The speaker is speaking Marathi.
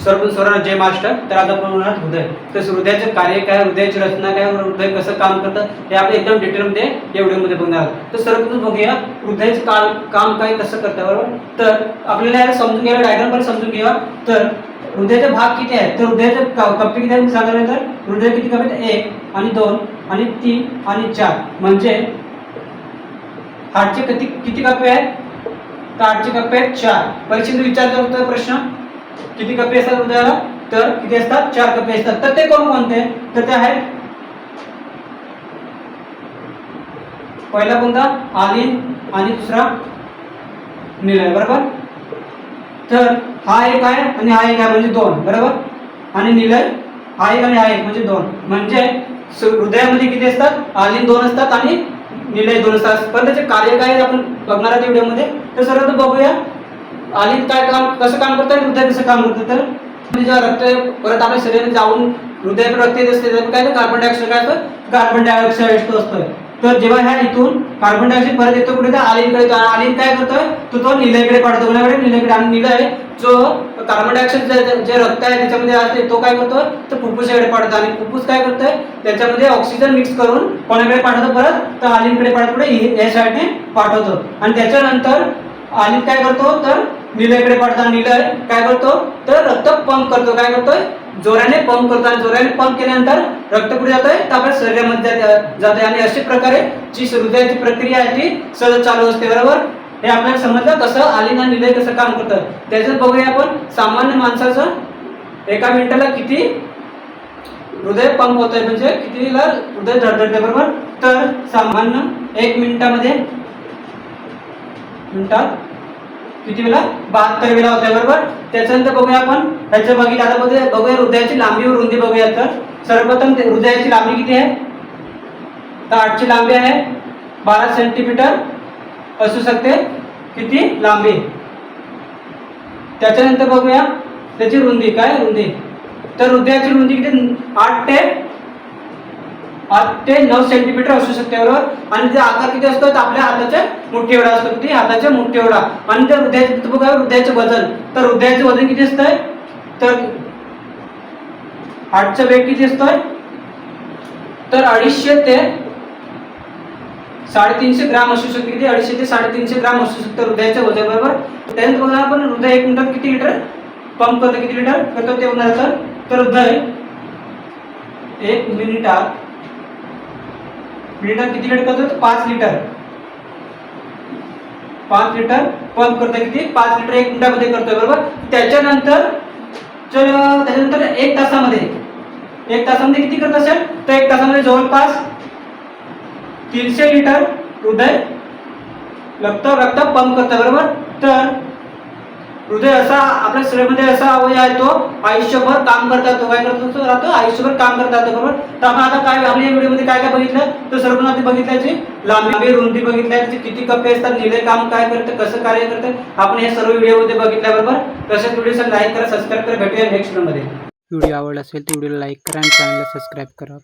सर्व जय मास्टर. तर आता आपण होणार हृदय. तर हृदयाचे कार्य काय, हृदयाची रचना काय, हृदय कसं काम करतं हे आपण एकदम डिटेलमध्ये या व्हिडिओमध्ये बघणार आहोत. तर सर्वप्रथम बघूया हृदयाचं काम काय कसं करतं. बरोबर, तर आपल्याला याला समजून घ्यायला डायग्राम पण समजून घ्या. तर हृदयाचे भाग किती आहेत, तर हृदयाचे कप्पे किती आहेत सांगायला, तर हृदय किती कप्पे आहेत, 1 आणि 2 आणि 3 आणि 4. म्हणजे हार्टचे किती कप्पे आहेत, तर हार्टचे कप्पे आहेत 4. परीक्षेत विचारला होता प्रश्न, किती कप्पे असतात हृदयाला, तर किती असतात, 4 कप्पे असतात. तर ते कोणते, तर ते आहेत पहिला कोणता, आलिन आणि दुसरा निलय. बरोबर, तर हा एक आहे आणि हा एक आहे म्हणजे 2. बरोबर, आणि निलय हा एक आणि हा एक म्हणजे 2. म्हणजे हृदयामध्ये किती असतात, आलिन 2 असतात आणि निलय 2 असतात. पण त्याचे कार्य काय आपण बघणार आहोत व्हिडिओमध्ये. तर सर्वप्रथम बघूया आलिन काय काम कसं काम करतं, हृदय कसं काम करतं. तर म्हणजे जेव्हा रक्त परत आपल्या शरीरात जाऊन हृदयाकडे रक्त येत असते तर काय, कार्बन डायऑक्साईड काय असतं, कार्बन डायऑक्साईड असतो. तर जेव्हा ह्या इथून कार्बन डायऑक्साईड परत येतो कुठे, तर आलिनकडे. आलिन काय करतोय, तो निलयकडे पाठवतो. कोणाकडे, निलयकडे. आणि निलय जो कार्बन डायऑक्साईड जे रक्त आहे त्याच्यामध्ये असते तो काय करतो, तर फुफ्फुसाकडे पाठवतो. आणि फुफ्फुस काय करतोय, त्याच्यामध्ये ऑक्सिजन मिक्स करून कोणाकडे पाठवतो, परत तर आलिनकडे पाठवतो, या साईडने पाठवतो. आणि त्याच्यानंतर आलिन काय करतो, तर निलयकडे पाठवतो. निलय काय करतो, तर रक्त पंप करतो. काय करतोय, जोराने पंप करतो. आणि जोराने पंप केल्यानंतर रक्त कुठे जातोय, तर आपल्या शरीरामध्ये जाते. आणि अशा प्रकारे जी हृदयाची प्रक्रिया आहे ती सतत चालू असते. बरोबर, हे आपल्याला समजलं कसं आलिन आणि निलय कसं काम करतं. त्याच्यात बघूया आपण सामान्य माणसाचं एका मिनिटाला किती हृदय पंप होतंय, म्हणजे कितीला हृदय धडधडते. बरोबर, तर सामान्य 1 मिनिटात किती वेळा, 72 वेळा होते. बरोबर, त्याच्यानंतर बघूया आपण ह्याचं बघितलं. आता बघूया हृदयाची लांबी व रुंदी बघूया. तर सर्वप्रथम हृदयाची लांबी किती आहे, तर हार्टची लांबी आहे 12 सेंटीमीटर असू शकते, किती लांबी. त्याच्यानंतर बघूया त्याची रुंदी, काय रुंदी, तर हृदयाची रुंदी किती, 8 ते 9 सेंटीमीटर असू शकते. बरोबर, आणि ते आकार किती असतो, तर आपल्या हाताच्या मुठ्ठी एवढा असतो. किती, हाताच्या मुठ्ठी एवढा. आणि त्या हृदयाचे बघा हृदयाचे वजन, तर हृदयाचे वजन किती असतंय, तर हार्टचं वेट किती असतोय, तर 250 ते 350 ग्राम असू शकते. किती, 250 ते 350 ग्राम असू शकतं हृदयाचं वजन. बरोबर, त्यानंतर बघा आपण हृदय 1 मिनिटात किती लिटर पंप करतं, किती लिटर करतो ते बघणार. तर हृदय 1 मिनिटात किती लिटर करतो, तर 5 लिटर पंप करतो. किती, 5 लिटर 1 मिनिटामध्ये करतोय. बरोबर, त्याच्यानंतर 1 तासामध्ये किती करत असेल, तर 1 तासामध्ये जवळपास 300 लिटर हृदय रक्त पंप करतं. बरोबर, तर हृदय असा आपल्या शरीरामध्ये असा अवयव आहे, तो आयुष्यभर काम करतात. तो काय करतो, आयुष्यभर काम करतात. बरोबर, तर आपण आता काय आपल्या व्हिडिओमध्ये काय बघितलं, तर सर्वप्रथम आपण बघितल्याची लांबी रुंदी बघितल्या, त्याचे किती कप्पे असतात, निलय काम काय करतं, कसं कार्य करतं, आपण हे सर्व व्हिडिओमध्ये बघितल्या. बरोबर, तसेच व्हिडिओ लाईक करा, सबस्क्राईब करा. भेटूया नेक्स्ट व्हिडिओमध्ये. व्हिडिओ आवडला असेल तर व्हिडिओला लाईक करा आणि चॅनलला सबस्क्राईब करा.